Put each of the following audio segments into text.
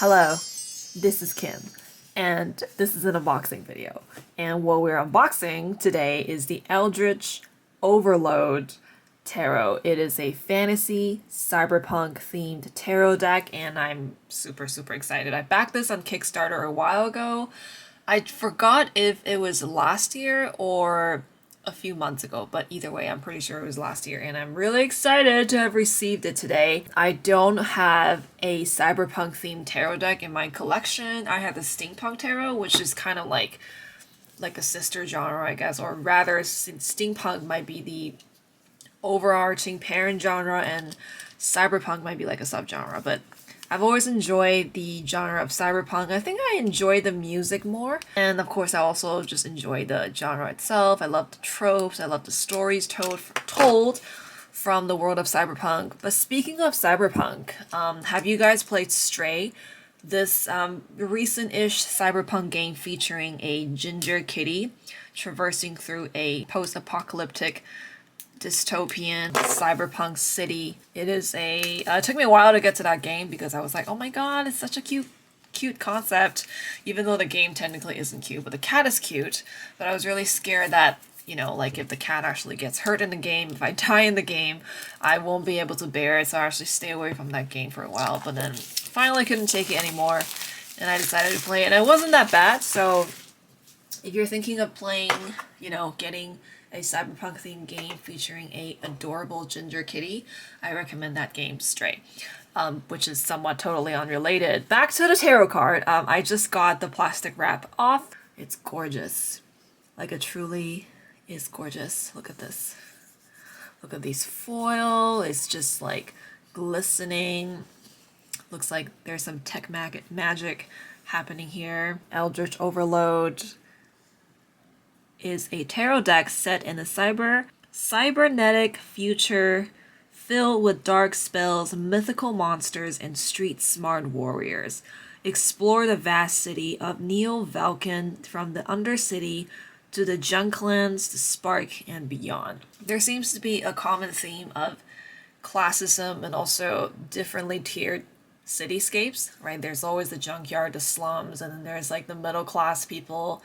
Hello, this is Kim, and this is an unboxing video. And what we're unboxing today is the Eldritch Overload Tarot. It is a fantasy cyberpunk themed tarot deck, and I'm super excited. I backed this on Kickstarter a while ago. I forgot if it was last year or a few months ago, but either way, I'm pretty sure it was last year, and I'm really excited to have received it today. I don't have a cyberpunk themed tarot deck in my collection. I have the steampunk tarot, which is kind of like a sister genre, I guess, or rather, steampunk might be the overarching parent genre, and cyberpunk might be like a subgenre, but I've always enjoyed the genre of cyberpunk. I think I enjoy the music more. And of course, I also just enjoy the genre itself. I love the tropes. I love the stories told from the world of cyberpunk. But speaking of cyberpunk, have you guys played Stray? This recent-ish cyberpunk game featuring a ginger kitty traversing through a post-apocalyptic dystopian cyberpunk city. It is it took me a while to get to that game because I was like, oh my god, it's such a cute concept, even though the game technically isn't cute, but the cat is cute. But I was really scared that, you know, like if the cat actually gets hurt in the game, if I die in the game, I won't be able to bear it, so I actually stay away from that game for a while. But then finally couldn't take it anymore, and I decided to play it, and it wasn't that bad. So if you're thinking of playing, you know, getting a cyberpunk themed game featuring a adorable ginger kitty, I recommend that game, Stray, which is somewhat totally unrelated. Back to the tarot card. I just got the plastic wrap off. It's gorgeous. Like, it truly is gorgeous. Look at this. Look at these foil. It's just like glistening. Looks like there's some tech magic happening here. Eldritch Overload is a tarot deck set in a cybernetic future filled with dark spells, mythical monsters, and street-smart warriors. Explore the vast city of Neo-Valken from the Undercity to the Junklands, the Spark, and beyond. There seems to be a common theme of classism and also differently tiered cityscapes, right? There's always the junkyard, the slums, and then there's like the middle class people.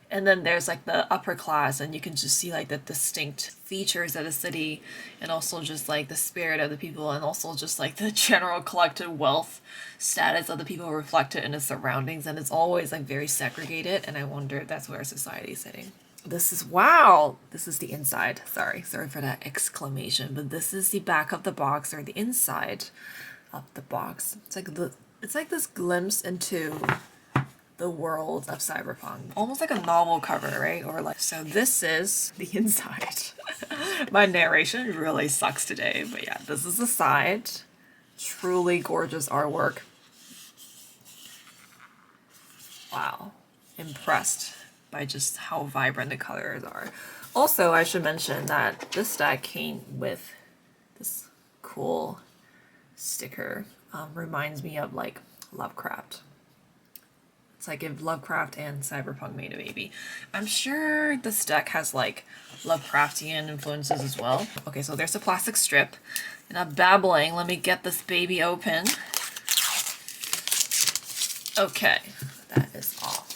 And then there's like the upper class, and you can just see like the distinct features of the city, and also just like the spirit of the people, and also just like the general collective wealth status of the people reflected in the surroundings. And it's always like very segregated, and I wonder if that's where society is heading. This is, wow, this is the inside. Sorry for that exclamation, but this is the back of the box, or the inside of the box. It's like this glimpse into the world of cyberpunk, almost like a novel cover, right? Or like, so this is the inside. My narration really sucks today, but yeah, this is the side. Truly gorgeous artwork. Wow, impressed by just how vibrant the colors are. Also, I should mention that this deck came with this cool sticker. Reminds me of like Lovecraft. It's like if Lovecraft and cyberpunk made a baby. I'm sure this deck has like Lovecraftian influences as well. Okay, so there's a plastic strip. And I'm babbling. Let me get this baby open. Okay, that is off.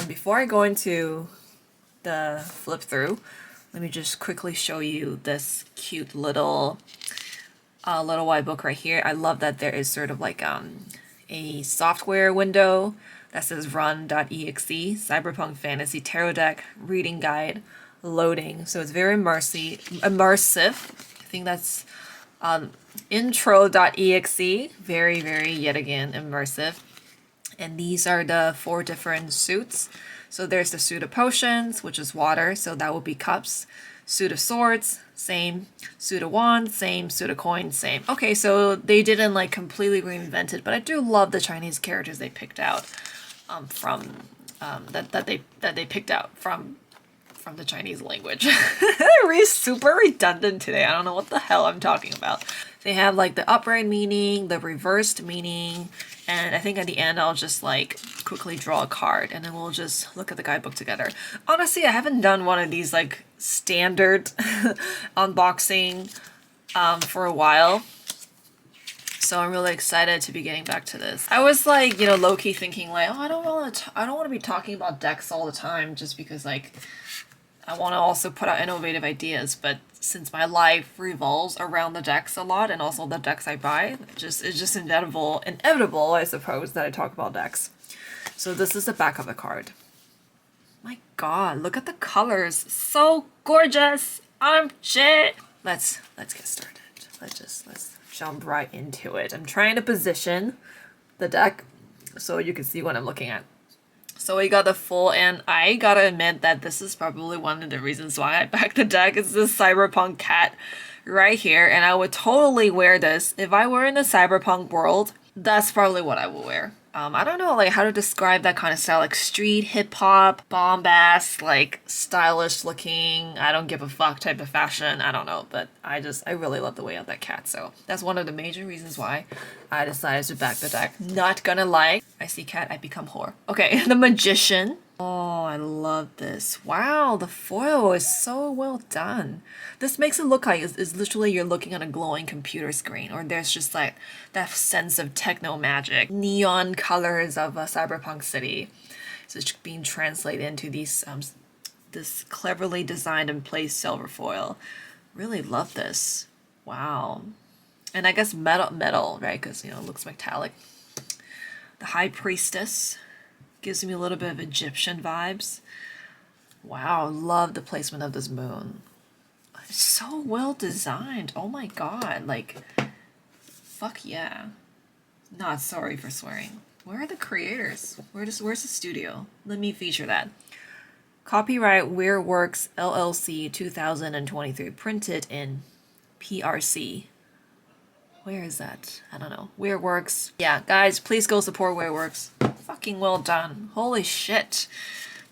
Before I go into the flip through, let me just quickly show you this cute little white book right here. I love that there is sort of like a software window that says run.exe, cyberpunk fantasy tarot deck, reading guide, loading. So it's very immersive. I think that's intro.exe, very yet again immersive. And these are the 4 different suits. So there's the suit of potions, which is water, so that would be cups. Suit of swords, same. Suit of wands, same. Suit of coins, same. Okay, so they didn't like completely reinvent it, but I do love the Chinese characters they picked out that they picked out from the Chinese language. They're super redundant today. I don't know what the hell I'm talking about. They have like the upright meaning, the reversed meaning, and I think at the end I'll just like quickly draw a card and then we'll just look at the guidebook together. Honestly, I haven't done one of these like standard unboxing for a while. So I'm really excited to be getting back to this. I was like, you know, low-key thinking like, oh, I don't want to be talking about decks all the time just because like I want to also put out innovative ideas, but since my life revolves around the decks a lot and also the decks I buy, it's just inevitable, I suppose, that I talk about decks. So this is the back of the card. My god, look at the colors. So gorgeous. I'm shit. Let's get started. Let's jump right into it. I'm trying to position the deck so you can see what I'm looking at. So we got the full, and I gotta admit that this is probably one of the reasons why I backed the deck. It's this cyberpunk cat right here, and I would totally wear this. If I were in the cyberpunk world, that's probably what I would wear. I don't know like how to describe that kind of style, like street hip-hop, bombast, like stylish looking, I don't give a fuck type of fashion. I don't know, but I really love the way of that cat. So that's one of the major reasons why I decided to back the deck. Not gonna lie, I see cat, I become whore. Okay, the Magician. Oh, I love this. Wow, the foil is so well done. This makes it look like it's literally you're looking at a glowing computer screen, or there's just like that sense of techno magic, neon colors of a cyberpunk city. So it's being translated into these this cleverly designed and placed silver foil. Really love this. Wow. And I guess metal, right? Because you know it looks metallic. The High Priestess. Gives me a little bit of Egyptian vibes. Wow, love the placement of this moon. It's so well designed. Oh my god, like, fuck yeah. Not sorry for swearing. Where are the creators? Where's the studio? Let me feature that. Copyright Weirworks LLC 2023, printed in PRC. Where is that? I don't know. Weirworks. Yeah, guys, please go support Weirworks. Fucking well done. Holy shit.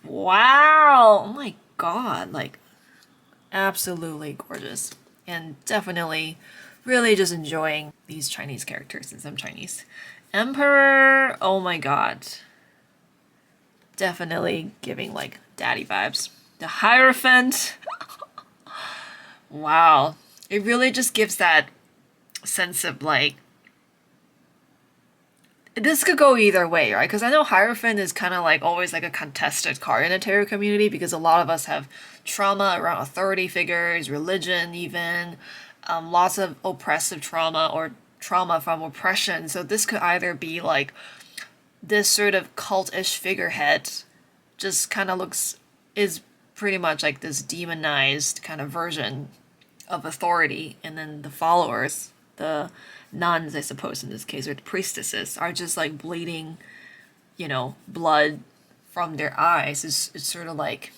Wow. Oh my god. Like, absolutely gorgeous. And definitely really just enjoying these Chinese characters since I'm Chinese. Emperor. Oh my god. Definitely giving like daddy vibes. The Hierophant. Wow. It really just gives that sense of like, this could go either way, right? Because I know Hierophant is kind of like always like a contested card in the tarot community because a lot of us have trauma around authority figures, religion even, lots of oppressive trauma or trauma from oppression. So this could either be like this sort of cultish figurehead just kind of is pretty much like this demonized kind of version of authority, and then the followers, the nuns, I suppose in this case, or the priestesses, are just like bleeding, you know, blood from their eyes. It's sort of like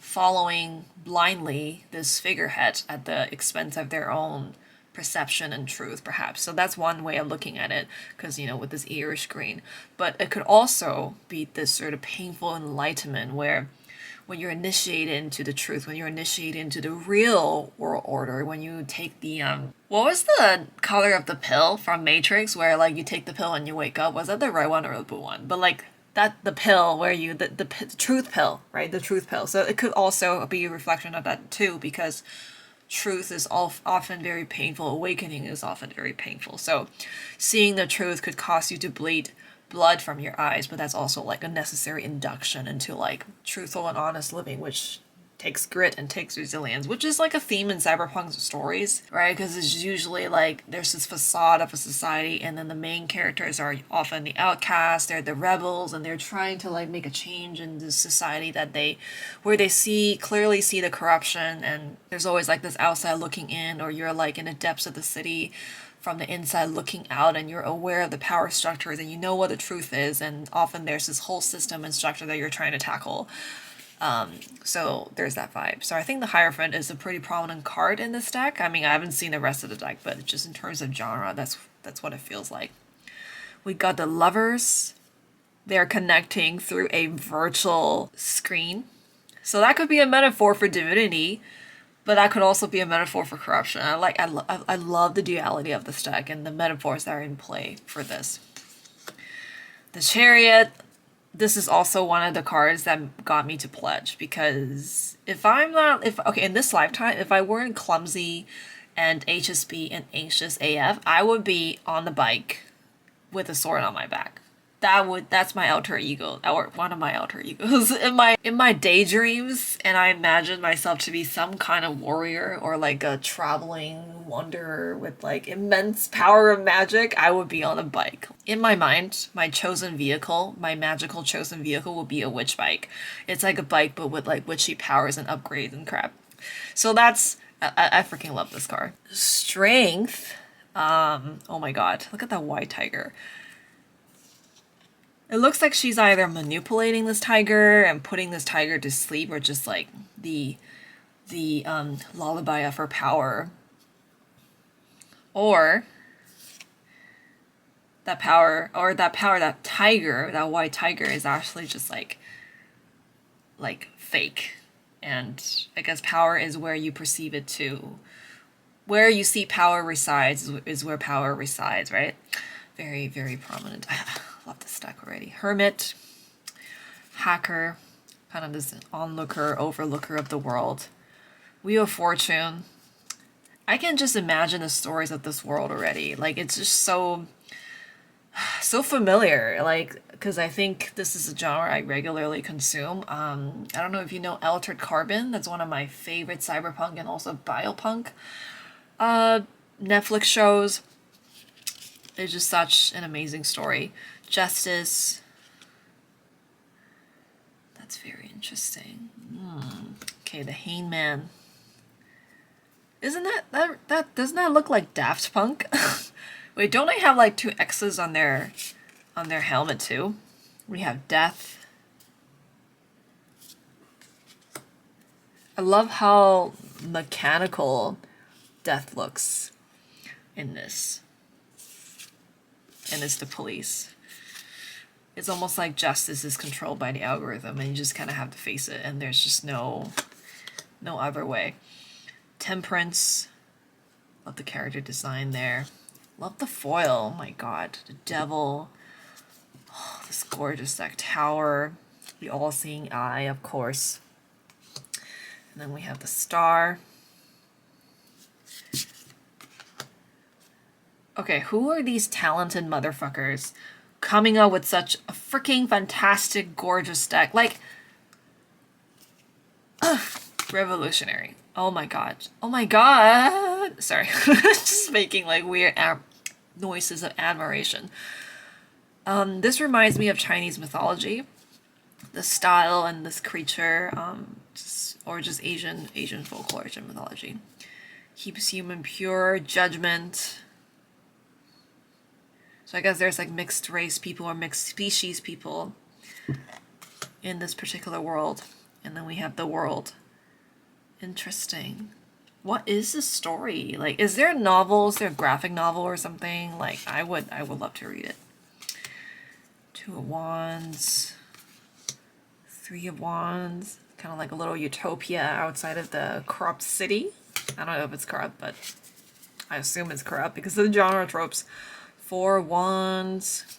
following blindly this figurehead at the expense of their own perception and truth, perhaps. So that's one way of looking at it, because, you know, with this Irish green. But it could also be this sort of painful enlightenment where when you're initiated into the truth, when you're initiated into the real world order, when you take the, what was the color of the pill from Matrix where, like, you take the pill and you wake up? Was that the right one or the blue one? But, like, the pill where you, the truth pill, right? The truth pill. So it could also be a reflection of that, too, because truth is often very painful. Awakening is often very painful. So seeing the truth could cause you to bleed blood from your eyes, but that's also like a necessary induction into like truthful and honest living, which takes grit and takes resilience, which is like a theme in cyberpunk stories, right? Because it's usually like there's this facade of a society, and then the main characters are often the outcasts, they're the rebels, and they're trying to like make a change in this society where they clearly see the corruption, and there's always like this outside looking in, or you're like in the depths of the city from the inside looking out, and you're aware of the power structures and you know what the truth is, and often there's this whole system and structure that you're trying to tackle. So there's that vibe. So I think the Hierophant is a pretty prominent card in this deck. I mean, I haven't seen the rest of the deck, but just in terms of genre, that's what it feels like. We got the Lovers. They're connecting through a virtual screen. So that could be a metaphor for divinity, but that could also be a metaphor for corruption. I love the duality of this deck and the metaphors that are in play for this. The Chariot. This is also one of the cards that got me to pledge, because in this lifetime, if I weren't clumsy and HSP and anxious AF, I would be on the bike with a sword on my back. That's my alter ego, or one of my alter egos in my daydreams, and I imagine myself to be some kind of warrior or like a traveling wanderer with like immense power of magic. I would be on a bike. In my mind, my chosen vehicle, my magical chosen vehicle, will be a witch bike. It's like a bike but with like witchy powers and upgrades and crap. So that's I freaking love this car. Strength. Oh my god, look at that white tiger. It looks like she's either manipulating this tiger and putting this tiger to sleep, or just like the lullaby of her power. Or that tiger, that white tiger, is actually just like fake. And I guess power is where you perceive it to. Where you see power resides is where power resides, right? Very, very prominent. Love this deck already. Hermit, hacker, kind of this onlooker, overlooker of the world. Wheel of Fortune. I can just imagine the stories of this world already. Like, it's just so familiar. Like, because I think this is a genre I regularly consume. I don't know if you know Altered Carbon. That's one of my favorite cyberpunk and also biopunk Netflix shows. It's just such an amazing story. Justice. That's very interesting. Okay, the Hangman. Isn't that doesn't that look like Daft Punk? Wait, don't they have like two X's on their helmet too? We have Death. I love how mechanical Death looks in this. And it's the police. It's almost like justice is controlled by the algorithm, and you just kind of have to face it, and there's just no other way. Temperance. Love the character design there. Love the foil. Oh my god. The devil. Oh, this gorgeous deck. Tower. The all-seeing eye, of course. And then we have the star. Okay, who are these talented motherfuckers coming up with such a freaking fantastic, gorgeous deck? Like, revolutionary. Oh my god. Oh my god. Sorry. Just making like weird noises of admiration. This reminds me of Chinese mythology. The style and this creature, or just Asian folklore, Asian mythology. Keeps human pure, judgment. So I guess there's like mixed race people or mixed species people in this particular world. And then we have the world. Interesting. What is the story? Like, is there a novel? Is there a graphic novel or something? Like, I would love to read it. 2 of Wands. 3 of Wands. Kind of like a little utopia outside of the corrupt city. I don't know if it's corrupt, but I assume it's corrupt because of the genre tropes. 4 of Wands.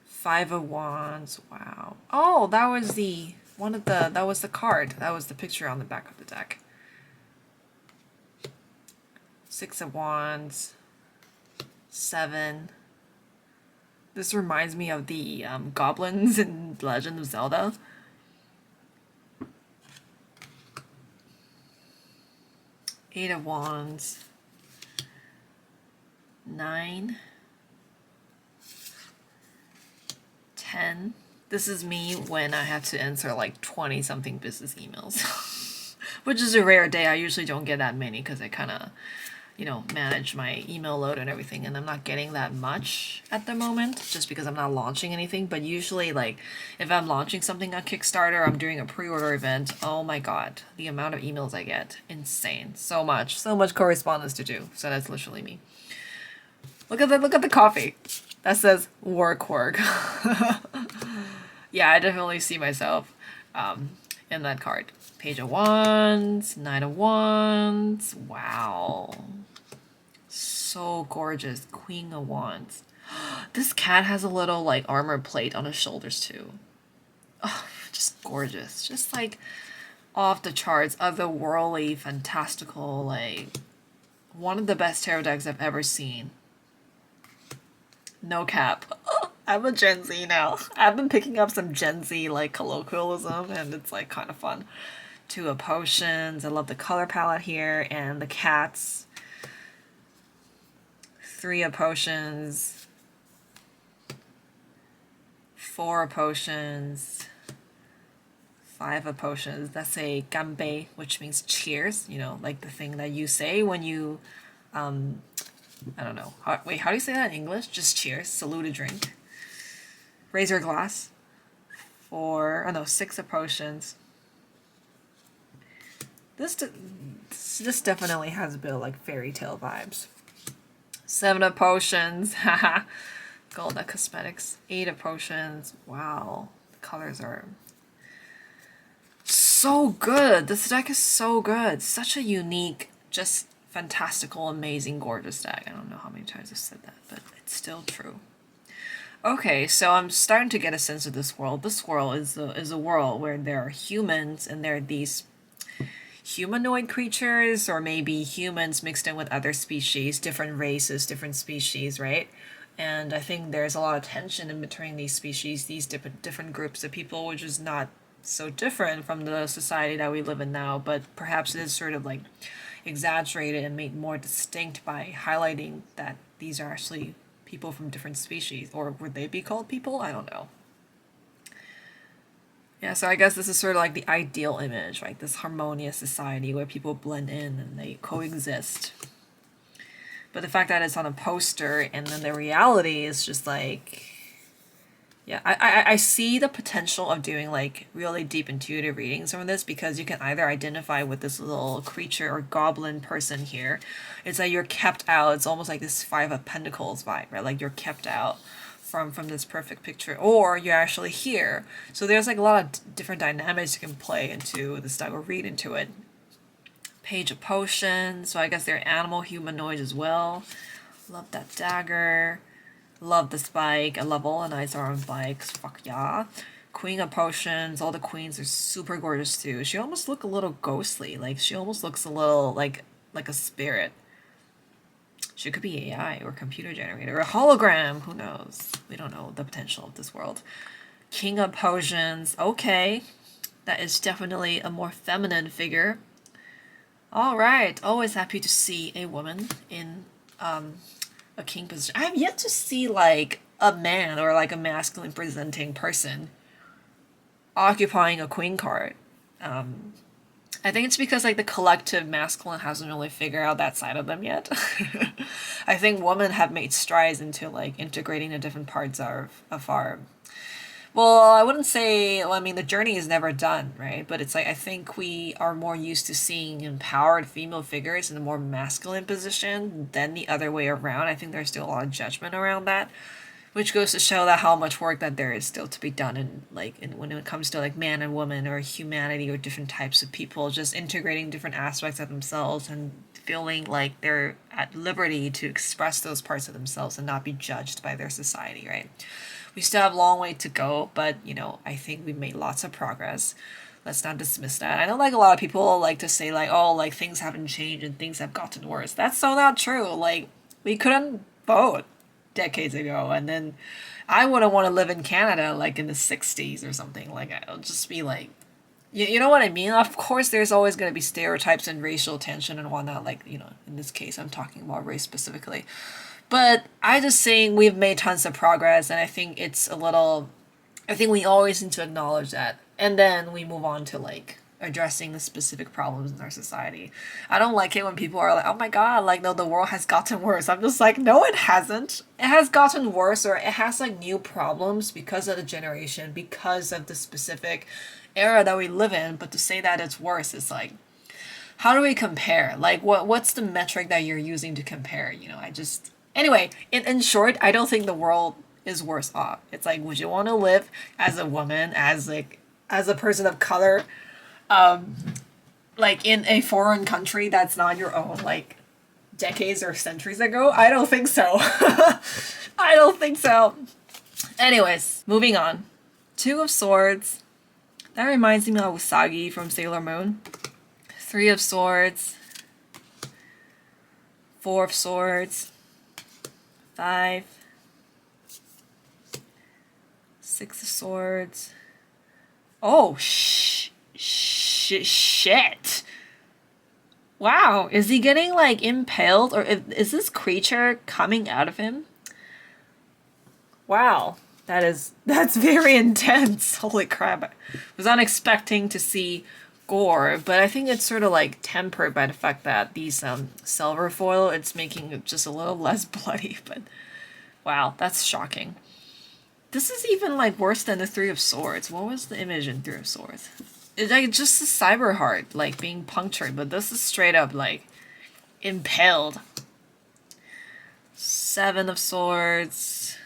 5 of Wands. Wow. Oh, that was the that was the card. That was the picture on the back of the deck. 6 of Wands. 7. This reminds me of the goblins in Legend of Zelda. 8 of Wands. 9. 10. This is me when I have to answer like 20-something business emails. Which is a rare day. I usually don't get that many because I kind of, manage my email load and everything, and I'm not getting that much at the moment just because I'm not launching anything. But usually, like, if I'm launching something on Kickstarter, I'm doing a pre-order event, oh my god, the amount of emails I get, insane. So much correspondence to do. So that's literally me. Look at the coffee. That says work. Yeah, I definitely see myself in that card. Page of Wands, 9 of Wands. Wow. So gorgeous. Queen of Wands. This cat has a little like armor plate on his shoulders too. Oh, just gorgeous. Just like off the charts, otherworldly, fantastical, like One of the best tarot decks I've ever seen. No cap. I'm a Gen Z now. I've been picking up some Gen Z like colloquialism and it's like kind of fun. Two of Potions. I love the color palette here and the cats. Three of Potions. Four of Potions. Five of Potions. That's a ganbei, which means cheers. You know, like the thing that you say when you, I don't know. Wait, how do you say that in English? Just cheers. Salute a drink. Raise your glass. Six of Potions. This definitely has a bit of like fairy tale vibes. Seven of Potions. Haha. Golda Cosmetics. Eight of Potions. Wow. The colors are so good. This deck is so good. Such a unique, just fantastical, amazing, gorgeous deck. I don't know how many times I've said that, but it's still true. Okay, so I'm starting to get a sense of this world. This world is a world where there are humans and there are these humanoid creatures, or maybe humans mixed in with other species, different races, different species, right? And I think there's a lot of tension in between these species, these different groups of people, which is not so different from the society that we live in now, but perhaps it is sort of like exaggerated and made more distinct by highlighting that these are actually people from different species, or would they be called people? I don't know. Yeah, so I guess this is sort of like the ideal image, right? This harmonious society where people blend in and they coexist. But the fact that it's on a poster and then the reality is just like, yeah, I see the potential of doing like really deep intuitive readings from this, because you can either identify with this little creature or goblin person here. It's like you're kept out. It's almost like this Five of Pentacles vibe, right? Like you're kept out from this perfect picture, or you're actually here. So there's like a lot of different dynamics you can play into this deck or read into it. Page of Potions. So I guess they're animal humanoids as well. Love that dagger. Love the spike. I love all the knights are on bikes. Fuck yeah. Queen of Potions. All the queens are super gorgeous too. She almost looks a little ghostly. Like she almost looks a little like a spirit. She could be AI or computer generated or a hologram. Who knows? We don't know the potential of this world. King of Potions. Okay. That is definitely a more feminine figure. All right. Always happy to see a woman in a king position. I have yet to see like a man or like a masculine presenting person occupying a queen card. I think it's because like the collective masculine hasn't really figured out that side of them yet. I think women have made strides into like integrating the different parts of our, well, I wouldn't say, well, I mean, the journey is never done, right? But it's like, I think we are more used to seeing empowered female figures in a more masculine position than the other way around. I think there's still a lot of judgment around that, which goes to show that how much work that there is still to be done when it comes to like man and woman or humanity or different types of people, just integrating different aspects of themselves and feeling like they're at liberty to express those parts of themselves and not be judged by their society, right? We still have a long way to go, but you know, I think we've made lots of progress. Let's not dismiss that. I know like a lot of people like to say like, oh, like things haven't changed and things have gotten worse. That's so not true. Like we couldn't vote decades ago, and then I wouldn't want to live in Canada like in the 60s or something. Like I'll just be like, you know what I mean? Of course there's always going to be stereotypes and racial tension and whatnot, like, you know, in this case I'm talking about race specifically, but I just saying we've made tons of progress, and I think we always need to acknowledge that, and then we move on to like addressing the specific problems in our society. I don't like it when people are like, oh my god, like, no, the world has gotten worse. I'm just like, no, it hasn't. It has gotten worse, or it has like new problems because of the generation, because of the specific era that we live in. But to say that it's worse, it's like, how do we compare? Like, what's the metric that you're using to compare? You know, anyway, in short, I don't think the world is worse off. It's like, would you want to live as a woman, as a person of color, like in a foreign country that's not your own, like decades or centuries ago? I don't think so. I don't think so. Anyways, moving on. Two of Swords. That reminds me of Usagi from Sailor Moon. Three of Swords. 4 of Swords, 5, 6 of Swords. Oh, shit. Wow, is he getting like impaled, or is this creature coming out of him? Wow, that's very intense. Holy crap. I was not expecting to see gore, but I think it's sort of like tempered by the fact that these silver foil, it's making it just a little less bloody, but wow, that's shocking. This is even like worse than the 3 of Swords. What was the image in 3 of Swords? It's like just a cyber heart like being punctured, but this is straight up like impaled. 7 of Swords,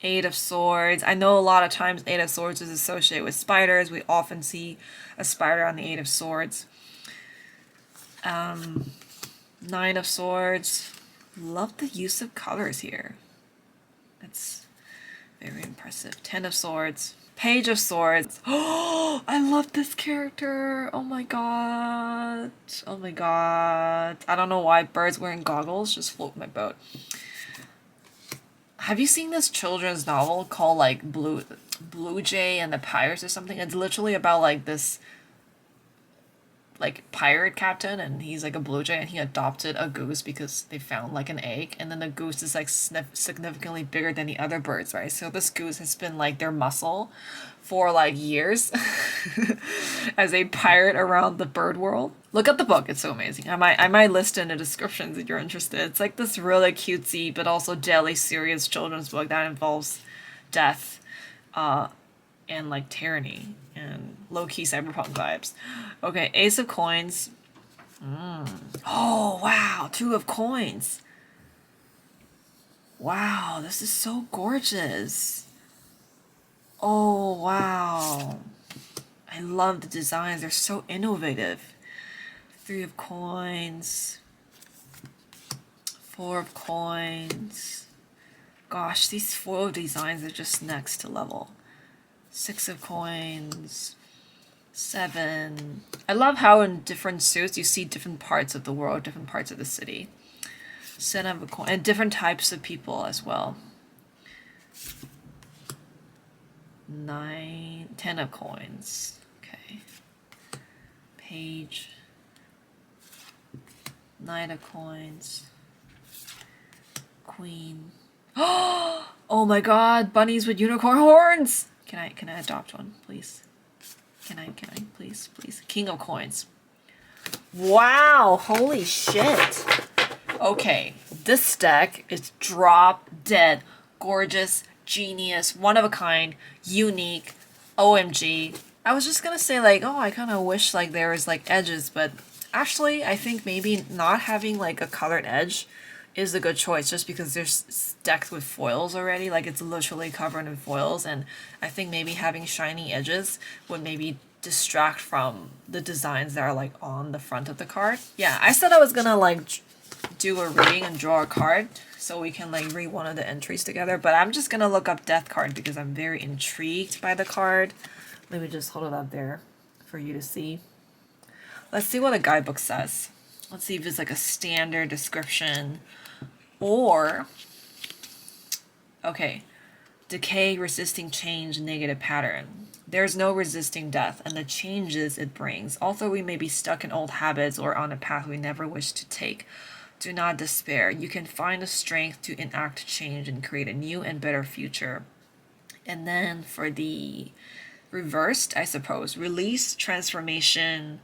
8 of Swords. I know a lot of times 8 of Swords is associated with spiders. We often see a spider on the 8 of Swords. 9 of Swords. Love the use of colors here. It's very impressive. 10 of Swords. Page of Swords. Oh, I love this character. Oh my god. Oh my god. I don't know why birds wearing goggles just float my boat. Have you seen this children's novel called like Blue Jay and the Pirates or something? It's literally about like this like pirate captain, and he's like a blue jay, and he adopted a goose because they found like an egg, and then the goose is like significantly bigger than the other birds, right? So this goose has been like their muscle for like years as a pirate around the bird world. Look at the book, it's so amazing. I might list in the descriptions if you're interested. It's like this really cutesy but also deadly serious children's book that involves death and like tyranny and low-key cyberpunk vibes. Okay, Ace of Coins. Oh wow, 2 of Coins. Wow, this is so gorgeous. Oh wow, I love the designs, they're so innovative. 3 of Coins, 4 of Coins. Gosh, these foil designs are just next to level. 6 of Coins, 7. I love how in different suits you see different parts of the world, different parts of the city. 7 of Coins, and different types of people as well. 9, 10 of Coins. Okay. Page. 9 of Coins. Queen. Oh my god, bunnies with unicorn horns! Can I adopt one, please? Can I, please? King of Coins. Wow, holy shit. Okay, this deck is drop dead, gorgeous, genius, one of a kind, unique, OMG. I was just gonna say like, oh, I kind of wish like there was like edges, but actually I think maybe not having like a colored edge is a good choice, just because there's decked with foils already, like it's literally covered in foils, and I think maybe having shiny edges would maybe distract from the designs that are like on the front of the card. Yeah, I said I was gonna like do a reading and draw a card so we can like read one of the entries together, but I'm just gonna look up Death card because I'm very intrigued by the card. Let me just hold it up there for you to see. Let's see what a guidebook says. Let's see if it's like a standard description. Or, okay, decay, resisting change, negative pattern. There's no resisting death and the changes it brings. Although we may be stuck in old habits or on a path we never wish to take, do not despair. You can find the strength to enact change and create a new and better future. And then for the reversed, I suppose, release, transformation,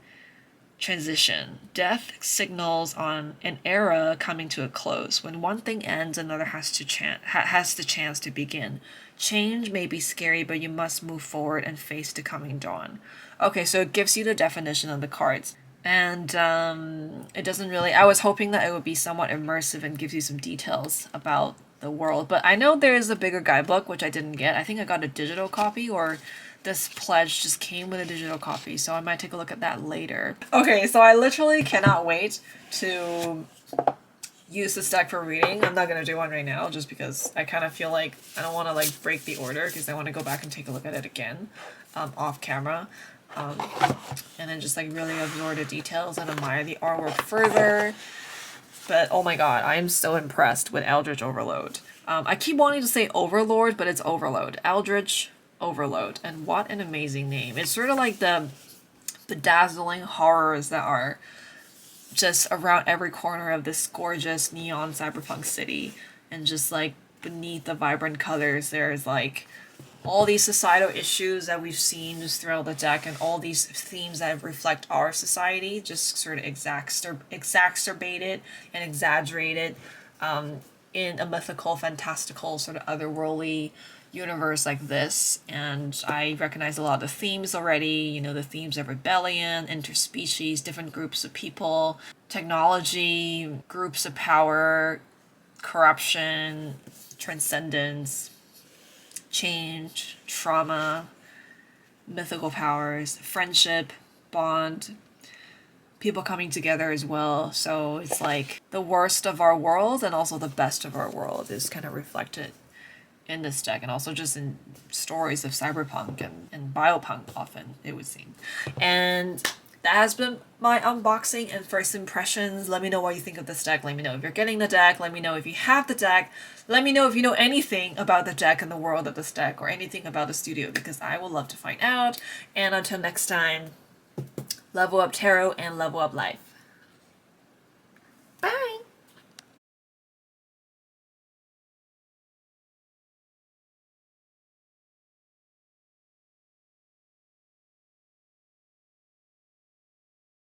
transition. Death signals on an era coming to a close. When one thing ends, another has the chance to begin. Change may be scary, but you must move forward and face the coming dawn. Okay, so it gives you the definition of the cards. And it doesn't really... I was hoping that it would be somewhat immersive and gives you some details about the world. But I know there is a bigger guidebook, which I didn't get. I think I got a digital copy, or this pledge just came with a digital copy, so I might take a look at that later. Okay, so I literally cannot wait to use this deck for reading. I'm not going to do one right now just because I kind of feel like I don't want to like break the order, because I want to go back and take a look at it again off camera. And then just like really absorb the details and admire the artwork further. But oh my god, I am so impressed with Eldritch Overload. I keep wanting to say Overlord, but it's Overload. Eldritch Overload. And what an amazing name. It's sort of like the bedazzling horrors that are just around every corner of this gorgeous neon cyberpunk city. And just like beneath the vibrant colors, there's like all these societal issues that we've seen just throughout the deck, and all these themes that reflect our society, just sort of exacerbated and exaggerated in a mythical, fantastical, sort of otherworldly universe like this. And I recognize a lot of the themes already, you know, the themes of rebellion, interspecies, different groups of people, technology, groups of power, corruption, transcendence, change, trauma, mythical powers, friendship, bond, people coming together as well. So it's like the worst of our world and also the best of our world is kind of reflected in this deck, and also just in stories of cyberpunk and biopunk often, it would seem. And that has been my unboxing and first impressions. Let me know what you think of this deck. Let me know if you're getting the deck. Let me know if you have the deck. Let me know if you know anything about the deck and the world of this deck, or anything about the studio, because I would love to find out. And until next time, level up tarot and level up life.